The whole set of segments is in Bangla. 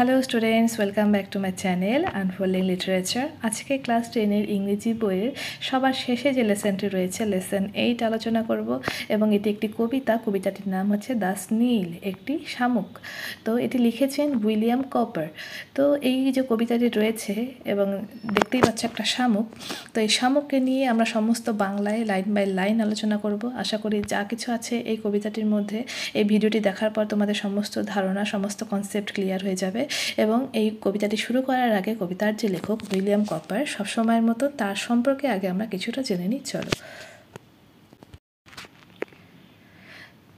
Hello students, welcome back to my channel unfolding literature. আজকে ক্লাস 10-এর ইংরেজি বইয়ের সবার শেষে যে লেসনটি রয়েছে, লেসন 8 আলোচনা করব এবং এটি একটি কবিতা। কবিতাটির নাম হচ্ছে দ্য স্নেইল, একটি শামুক। তো এটি লিখেছেন উইলিয়াম কপার। তো এই যে কবিতাটি রয়েছে এবং দেখতেই পাচ্ছ একটা শামুক। তো এই শামুককে নিয়ে আমরা সমস্ত বাংলায় লাইন বাই লাইন আলোচনা করব। আশা করি যা কিছু আছে এই কবিতাটির মধ্যে এই ভিডিওটি দেখার পর তোমাদের সমস্ত ধারণা, সমস্ত কনসেপ্ট ক্লিয়ার হয়ে যাবে। এবং এই কবিতাটি শুরু করার আগে কবিতার যে লেখক উইলিয়াম কপার, সবসময়ের মতো তার সম্পর্কে আগে আমরা কিছুটা জেনে নিই। চলো।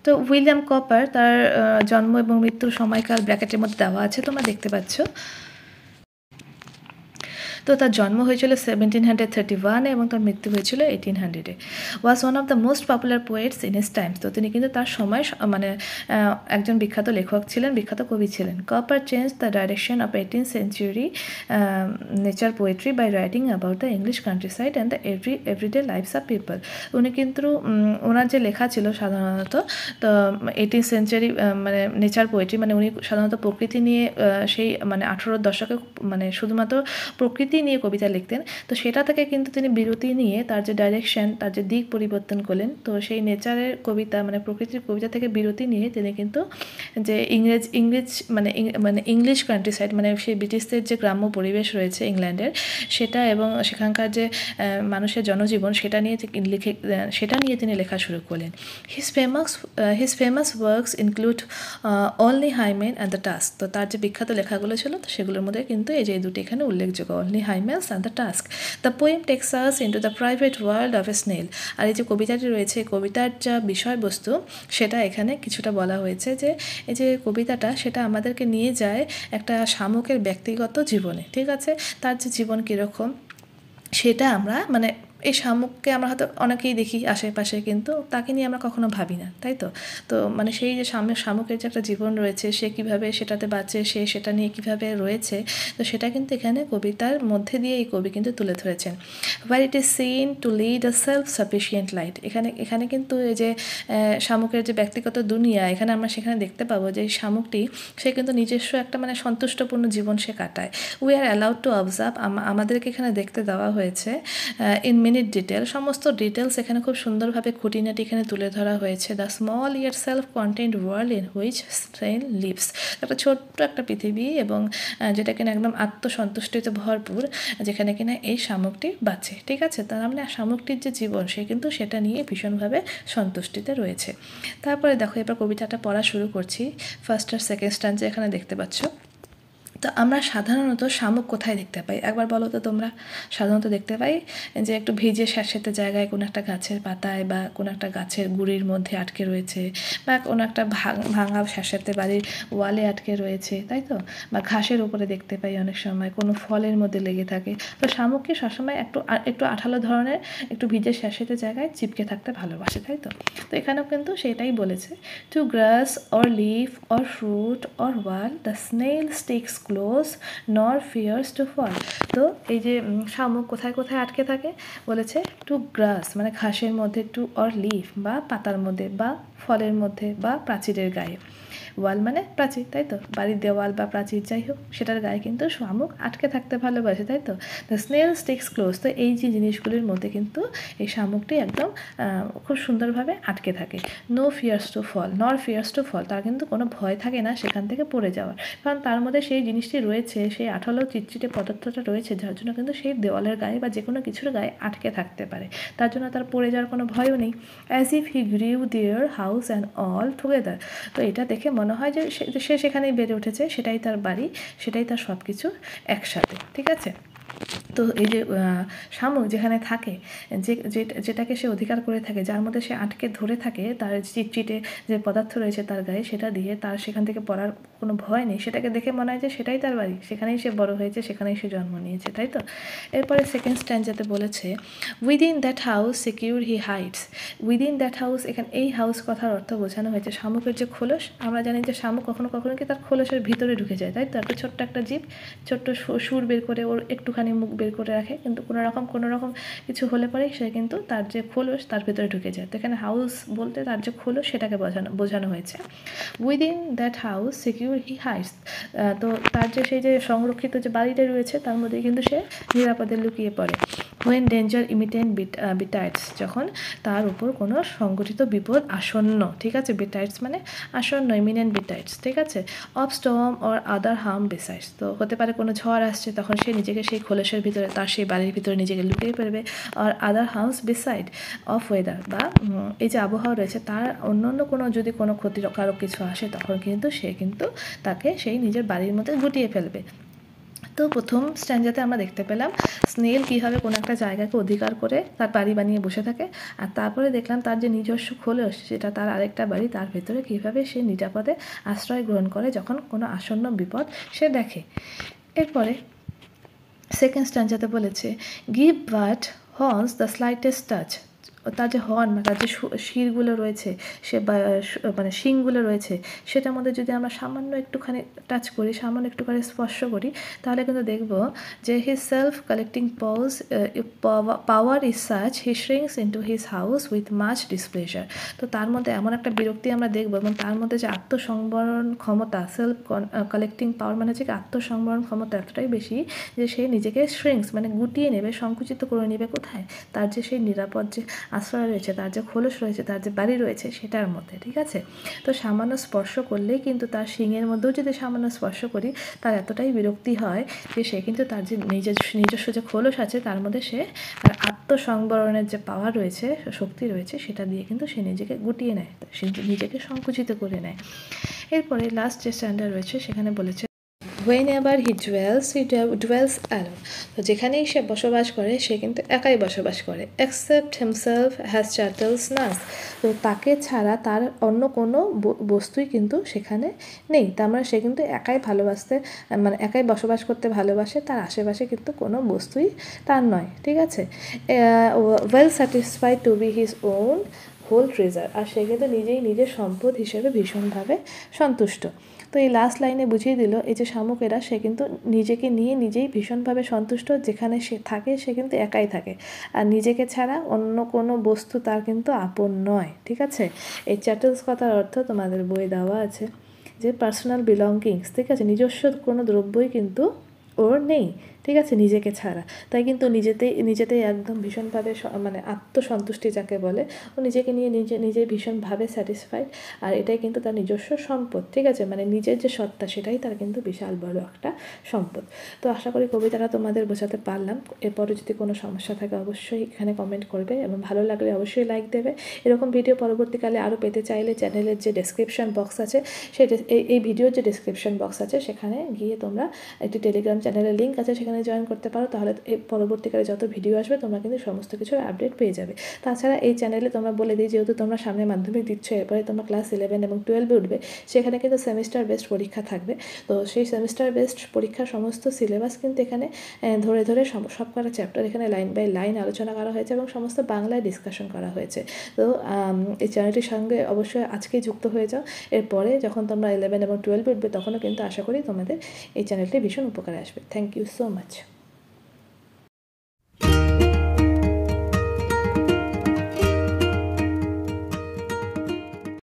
তো উইলিয়াম কপার, তার জন্ম এবং মৃত্যুর সময়কাল ব্র্যাকেটের মধ্যে দেওয়া আছে, তোমরা দেখতে পাচ্ছ। তো তার জন্ম হয়েছিল 1731 এবং তার মৃত্যু হয়েছিল 1800-এ। Was one of the most popular poets in his times. তো তিনি কিন্তু তার সময় একজন বিখ্যাত লেখক ছিলেন, বিখ্যাত কবি ছিলেন। Cowper change the direction of 18th century nature poetry by writing about the English countryside and the everyday lives of people. উনি কিন্তু ওনার যে লেখা ছিল সাধারণত, তো 18th century নেচার পোয়েট্রি, উনি সাধারণত প্রকৃতি নিয়ে সেই 18 দশকে শুধুমাত্র প্রকৃতি নিয়ে কবিতা লিখতেন। তো সেটা থেকে কিন্তু তিনি বিরতি নিয়ে তার যে ডাইরেকশন, তার যে দিক পরিবর্তন করলেন। তো সেই নেচারের কবিতা প্রকৃতির কবিতা থেকে বিরতি নিয়ে তিনি কিন্তু যে ইংলিশ কান্ট্রি সাইড, সেই ব্রিটিশদের যে গ্রাম্য পরিবেশ রয়েছে ইংল্যান্ডের, সেটা এবং সেখানকার যে মানুষের জনজীবন, সেটা নিয়ে তিনি লেখা শুরু করলেন। His famous works include only hymen and the task. তো তার যে বিখ্যাত লেখাগুলো ছিল, তো সেগুলোর মধ্যে কিন্তু এই যে দুটি এখানে উল্লেখযোগ্য, only hymns and the task. The poem takes us into the private world of a snail. আর এই যে কবিতাটি রয়েছে, কবিতার যা বিষয়বস্তু সেটা এখানে কিছুটা বলা হয়েছে, যে এই যে কবিতাটা সেটা আমাদেরকে নিয়ে যায় একটা শামুকের ব্যক্তিগত জীবনে। ঠিক আছে, তার যে জীবন কীরকম সেটা আমরা এই শামুককে আমরা হয়তো অনেকেই দেখি আশেপাশে, কিন্তু তাকে নিয়ে আমরা কখনো ভাবি না, তাই তো। তো সেই যে শামুকের যে একটা জীবন রয়েছে, সে কীভাবে সেটাতে বাঁচে, সে সেটা নিয়ে কীভাবে রয়েছে, তো সেটা কিন্তু এখানে কবিতার মধ্যে দিয়ে এই কবি কিন্তু তুলে ধরেছেন। Where it is seen to lead a self sufficient life. এখানে কিন্তু এই যে শামুকের যে ব্যক্তিগত দুনিয়া, এখানে আমরা সেখানে দেখতে পাবো যে শামুকটি সে কিন্তু নিজস্ব একটা সন্তুষ্টপূর্ণ জীবন সে কাটায়। We are allowed to observe, আমাদেরকে এখানে দেখতে দেওয়া হয়েছে ইন মিনিট ডিটেল, সমস্ত ডিটেলস এখানে খুব সুন্দরভাবে খুঁটিনাটি এখানে তুলে ধরা হয়েছে। The small year self content world in which snail lives. একটা ছোট্ট একটা পৃথিবী, এবং যেটা কিনা একদম আত্মসন্তুষ্টিতে ভরপুর, যেখানে কিনা এই শামুকটি বাঁচে। ঠিক আছে, তার শামুকটির যে জীবন, সে কিন্তু সেটা নিয়ে ভীষণভাবে সন্তুষ্টিতে রয়েছে। তারপরে দেখো, এবার কবিতাটা পড়া শুরু করছি। ফার্স্ট আর সেকেন্ড স্ট্যান্জা এখানে দেখতে পাচ্ছ। তো আমরা সাধারণত শামুক কোথায় দেখতে পাই, একবার বলো তো তোমরা। সাধারণত দেখতে পাই যে একটু ভিজে স্যাঁতসেঁতে জায়গায়, কোনো একটা গাছের পাতায় বা কোনো একটা গাছের গুঁড়ির মধ্যে আটকে রয়েছে, বা কোনো একটা ভাঙা স্যাঁতসেঁতে বাড়ির ওয়ালে আটকে রয়েছে, তাই তো। বা ঘাসের উপরে দেখতে পাই, অনেক সময় কোনো ফলের মধ্যে লেগে থাকে। তো শামুককে সবসময় একটু আঠালো ধরনের, একটু ভিজে স্যাঁতসেঁতে জায়গায় চিপকে থাকতে ভালোবাসে, তাই তো। তো এখানেও কিন্তু সেটাই বলেছে, two glass or leaf or fruit or wall the snail sticks close নর ফিয়ার্স টু ফল। তো এই যে শামুক কোথায় কোথায় আটকে থাকে বলেছে, টু গ্রাস ঘাসের মধ্যে, টু অর লিফ বা পাতার মধ্যে, বা ফলের মধ্যে, বা প্রাচীরের গায়ে। ওয়াল প্রাচীর, তাই তো, বাড়ির দেওয়াল বা প্রাচীর যাই হোক, সেটার গায়ে কিন্তু শামুক আটকে থাকতে ভালোবাসে, তাই তো। The snail sticks close. তো এই যে জিনিসগুলির মধ্যে কিন্তু এই শামুকটি একদম খুব সুন্দরভাবে আটকে থাকে। নো ফিয়ার্স টু ফল, নর ফিয়ার্স টু ফল। তার কিন্তু কোনো ভয় থাকে না সেখান থেকে পড়ে যাওয়ার, কারণ তার মধ্যে সেই জিনিসটি রয়েছে, সেই আঠালো চিটচিটে পদার্থটা রয়েছে, যার জন্য কিন্তু সেই দেওয়ালের গায়ে বা যে কোনো কিছুর গায়ে আটকে থাকতে পারে। তার জন্য তার পড়ে যাওয়ার কোনো ভয়ও নেই। As if he গ্রিউ their house and all together. তো এটা দেখে মনে হয় যে সে সেখানেই বেড়ে উঠেছে, সেটাই তার বাড়ি, সেটাই তার সব কিছু একসাথে। ঠিক আছে। তো এই যে শামুক যেখানে থাকে, যেটাকে সে অধিকার করে থাকে, যার মধ্যে সে আটকে ধরে থাকে, তার চিটচিটে যে পদার্থ রয়েছে তার গায়ে, সেটা দিয়ে তার সেখান থেকে পড়ার কোনো ভয় নেই। সেটাকে দেখে মনে হয় যে সেটাই তার বাড়ি, সেখানেই সে বড় হয়েছে, সেখানেই সে জন্ম নিয়েছে, তাই তো। এরপরে সেকেন্ড স্ট্যান্জাতে বলেছে, within that house secure he hides. Within that house, এখানে এই হাউস কথার অর্থ বোঝানো হয়েছে শামুকের যে খোলস। আমরা জানি যে শামুক কখনো কখনো কি তার খোলসের ভিতরে ঢুকে যায়, তাই তো। একটা ছোট্ট একটা জীব, ছোট্ট সুর বের করে ওর একটুখানি একটুখানি মুখ বের করে রাখে, কিন্তু কোনো রকম কিছু হলে পরেই সে কিন্তু তার যে খোলস তার ভেতরে ঢুকে যায়। তো এখানে হাউস বলতে তার যে খোলস সেটাকে বোঝানো হয়েছে। Within that house secure he hides, তো তার যে সেই যে সংরক্ষিত যে বাড়িটা রয়েছে তার মধ্যে কিন্তু সে নিরাপদে লুকিয়ে পড়ে। হোয়েন ডেঞ্জার ইমিটেন্ট বিটাইটস, যখন তার উপর কোনো সংগঠিত বিপদ আসন্ন, ঠিক আছে, বিটাইটস মানে আসন্ন, ইমিনেন্ট বিটাইটস, ঠিক আছে, of Sturm or other harm besides, তো হতে পারে কোনো ঝড় আসছে, তখন সে নিজেকে সেই খোলসের ভিতরে তার সেই বাড়ির ভিতরে নিজেকে লুকিয়ে পড়বে। আর আদার হার্মস বিসাইড অফ ওয়েদার, বা এই যে আবহাওয়া রয়েছে তার অন্য কোনো যদি কোনো ক্ষতিকারক কিছু আসে তখন কিন্তু সে কিন্তু তাকে সেই নিজের বাড়ির মধ্যে গুটিয়ে ফেলবে। তো প্রথম স্ট্যান্ডাতে আমরা দেখতে পেলাম স্নেল কীভাবে কোনো একটা জায়গাকে অধিকার করে তার বাড়ি বানিয়ে বসে থাকে, আর তারপরে দেখলাম তার যে নিজস্ব খোলস সেটা তার আরেকটা বাড়ি, তার ভেতরে কীভাবে সে নিরাপদে আশ্রয় গ্রহণ করে যখন কোনো আসন্ন বিপদ সে দেখে। এরপরে সেকেন্ড স্ট্যান্ডাতে বলেছে give but horns the slightest touch, তার যে হর্ন মানে তার যে শিরগুলো রয়েছে সে মানে শিংগুলো রয়েছে সেটার মধ্যে যদি আমরা সামান্য একটুখানি টাচ করি, সামান্য একটুখানি স্পর্শ করি, তাহলে কিন্তু দেখব যে his self collecting power is such he shrinks into his house with much displeasure, তো তার মধ্যে এমন একটা বিরক্তি আমরা দেখবো এবং তার মধ্যে যে আত্মসংবরণ ক্ষমতা, সেলফ কালেক্টিং পাওয়ার মানে হচ্ছে আত্মসংবরণ ক্ষমতা এতটাই বেশি যে সে নিজেকে শ্রিঙ্কস মানে গুটিয়ে নেবে, সংকুচিত করে নেবে কোথায়, তার যে সেই নিরাপদ যে আশ্রয় রয়েছে, তার যে খোলস রয়েছে, তার যে বাড়ি রয়েছে সেটার মধ্যে, ঠিক আছে। তো সামান্য স্পর্শ করলেই কিন্তু তার শিঙের মধ্যেও যদি সামান্য স্পর্শ করি তার এতটাই বিরক্তি হয় যে সে কিন্তু তার যে নিজস্ব যে খোলস আছে তার মধ্যে সে তার আত্মসংবরণের যে পাওয়ার রয়েছে, শক্তি রয়েছে, সেটা দিয়ে কিন্তু সে নিজেকে গুটিয়ে নেয়, সে নিজেকে সংকুচিত করে নেয়। এরপরে লাস্ট যে স্ট্যান্ডার্ড রয়েছে সেখানে বলেছে whenever he dwells alone, তো যেখানেই সে বসবাস করে সে কিন্তু একাই বসবাস করে, except himself has chattels nurse, তো তাকে ছাড়া তার অন্য কোনো বস্তুই কিন্তু সেখানে নেই, তার মানে সে কিন্তু একাই মানে একাই বসবাস করতে ভালোবাসে, তার আশেপাশে কিন্তু কোনো বস্তুই তার নয়, ঠিক আছে। well satisfied to be his own whole treasure, আর সে কিন্তু নিজের সম্পদ হিসেবে ভীষণভাবে সন্তুষ্ট। তো এই লাস্ট লাইনে বুঝিয়ে দিল এই যে শামুকেরা সে কিন্তু নিজেকে নিয়ে নিজেই ভীষণভাবে সন্তুষ্ট, যেখানে সে থাকে সে কিন্তু একাই থাকে, আর নিজেকে ছাড়া অন্য কোনো বস্তু তার কিন্তু আপন নয়, ঠিক আছে। এই চ্যাটেলস কথার অর্থ তোমাদের বই দেওয়া আছে যে পার্সোনাল বিলঙ্গিংস, ঠিক আছে, নিজস্ব কোনো দ্রব্যই কিন্তু ওর নেই, ঠিক আছে, নিজেকে ছাড়া, তাই কিন্তু নিজেতেই একদম ভীষণভাবে মানে আত্মসন্তুষ্টি যাকে বলে, ও নিজেকে নিয়ে নিজে ভীষণভাবে স্যাটিসফাইড, আর এটাই কিন্তু তার নিজস্ব সম্পদ, ঠিক আছে, মানে নিজের যে সত্তা সেটাই তার কিন্তু বিশাল বড় একটা সম্পদ। তো আশা করি কবিতাটা তোমাদের বোঝাতে পারলাম। এরপরে যদি কোনো সমস্যা থাকে অবশ্যই এখানে কমেন্ট করবে, এবং ভালো লাগলে অবশ্যই লাইক দেবে। এরকম ভিডিও পরবর্তীকালে আরও পেতে চাইলে চ্যানেলের যে ডেসক্রিপশন বক্স আছে সেটা এই ভিডিওর যে ডেসক্রিপশন বক্স আছে সেখানে গিয়ে তোমরা একটি টেলিগ্রাম চ্যানেলের লিঙ্ক আছে সেখানে জয়েন করতে পারো, তাহলে এই পরবর্তীকালে যত ভিডিও আসবে তোমরা কিন্তু সমস্ত কিছুর আপডেট পেয়ে যাবে। তাছাড়া এই চ্যানেলে তোমরা বলে দিই, যেহেতু তোমরা সামনে মাধ্যমিক দিচ্ছ, এরপরে তোমরা ক্লাস 11 এবং 12-এ উঠবে, সেখানে কিন্তু সেমিস্টার বেসড পরীক্ষা থাকবে। তো সেই সেমিস্টার বেসড পরীক্ষার সমস্ত সিলেবাস কিন্তু এখানে ধরে সব কটা চ্যাপ্টার এখানে লাইন বাই লাইন আলোচনা করা হয়েছে এবং সমস্ত বাংলায় ডিসকাশন করা হয়েছে। তো এই চ্যানেলটির সঙ্গে অবশ্যই আজকেই যুক্ত হয়ে যাও। এরপরে যখন তোমরা 11 এবং 12-এ উঠবে তখনও কিন্তু আশা করি তোমাদের এই চ্যানেলটি ভীষণ উপকারে আসবে। Thank you so much.